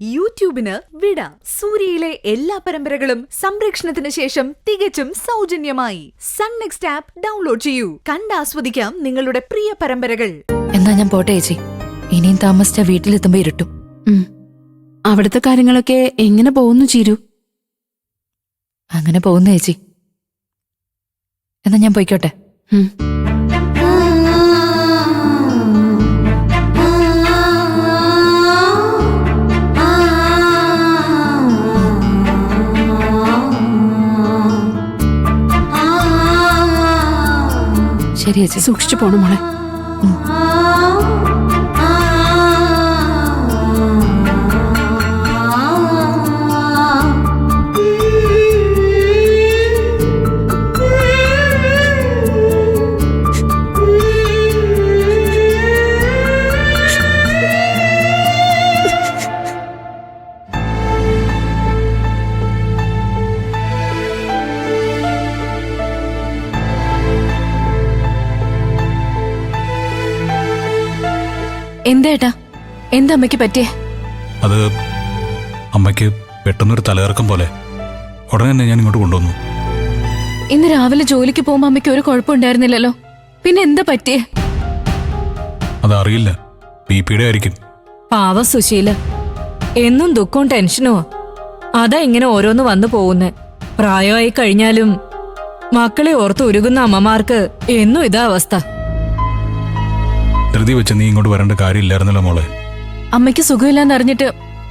യൂട്യൂബിന് വിട. സൂര്യയിലെ എല്ലാ പരമ്പരകളും സംരക്ഷണത്തിന് ശേഷം തികച്ചും സൗജന്യമായി സൺ നെക്സ്റ്റ് ആപ്പ് ഡൗൺലോഡ് ചെയ്യൂ. കണ്ടാസ്വദിക്കാം നിങ്ങളുടെ പ്രിയ പരമ്പരകൾ. എന്നാ ഞാൻ പോട്ടെ ചേച്ചി, ഇനിയും താമസിച്ച വീട്ടിലെത്തുമ്പോ ഇരുട്ടും. അവിടുത്തെ കാര്യങ്ങളൊക്കെ എങ്ങനെ പോകുന്നു ചീരു? അങ്ങനെ പോകുന്നു ചേച്ചി. എന്നാ ഞാൻ പോയിക്കോട്ടെ. ശരി ചേച്ചി, സൂക്ഷിച്ചു പോണം മോളെ. എന്താ ഏട്ടാ, എന്താ അമ്മയ്ക്ക് പറ്റിയേ? അത് അമ്മയ്ക്ക് പെട്ടെന്നൊരു തലകറക്കം പോലെ ഉടനെ തന്നെ ഞാൻ ഇങ്ങോട്ട് കൊണ്ടുവന്നു. ഇന്ന് രാവിലെ ജോലിക്ക് പോകുമ്പോ അമ്മയ്ക്ക് ഒരു കുഴപ്പമുണ്ടായിരുന്നില്ലല്ലോ, പിന്നെ എന്താ പറ്റിയേ? അതറിയില്ല, ബിപിയുടെ ആയിരിക്കും. പാവ സുശീല, എന്നും ദുഃഖവും ടെൻഷനുമാ. അതാ ഇങ്ങനെ ഓരോന്ന് വന്നു പോകുന്നേ. പ്രായമായി കഴിഞ്ഞാലും മക്കളെ ഓർത്ത് ഉരുകുന്ന അമ്മമാർക്ക് എന്നും ഇതാ അവസ്ഥ. ധൃതി വെച്ച് നീ ഇങ്ങോട്ട് വരേണ്ട കാര്യമില്ലായിരുന്നല്ലോ മോളെ. അമ്മയ്ക്ക് സുഖമില്ലാന്ന് അറിഞ്ഞിട്ട്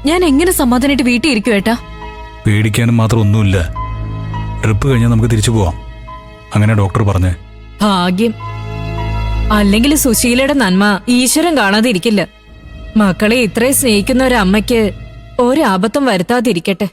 ഞാൻ എങ്ങനെ സമാധാനായിട്ട് വീട്ടിൽ ഇരിക്കും ഏട്ടാ? പേടിക്കാനും മാത്രം ഒന്നുമില്ല. ട്രിപ്പ് കഴിഞ്ഞാൽ നമുക്ക് തിരിച്ചു പോവാം, അങ്ങനെ ഡോക്ടർ പറഞ്ഞേ. ഭാഗ്യം. അല്ലെങ്കിൽ സുശീലയുടെ നന്മ ഈശ്വരൻ കാണാതെ ഇരിക്കില്ല. മക്കളെ ഇത്രയും സ്നേഹിക്കുന്ന ഒരമ്മയ്ക്ക് ഒരാപത്തും വരുത്താതിരിക്കട്ടെ.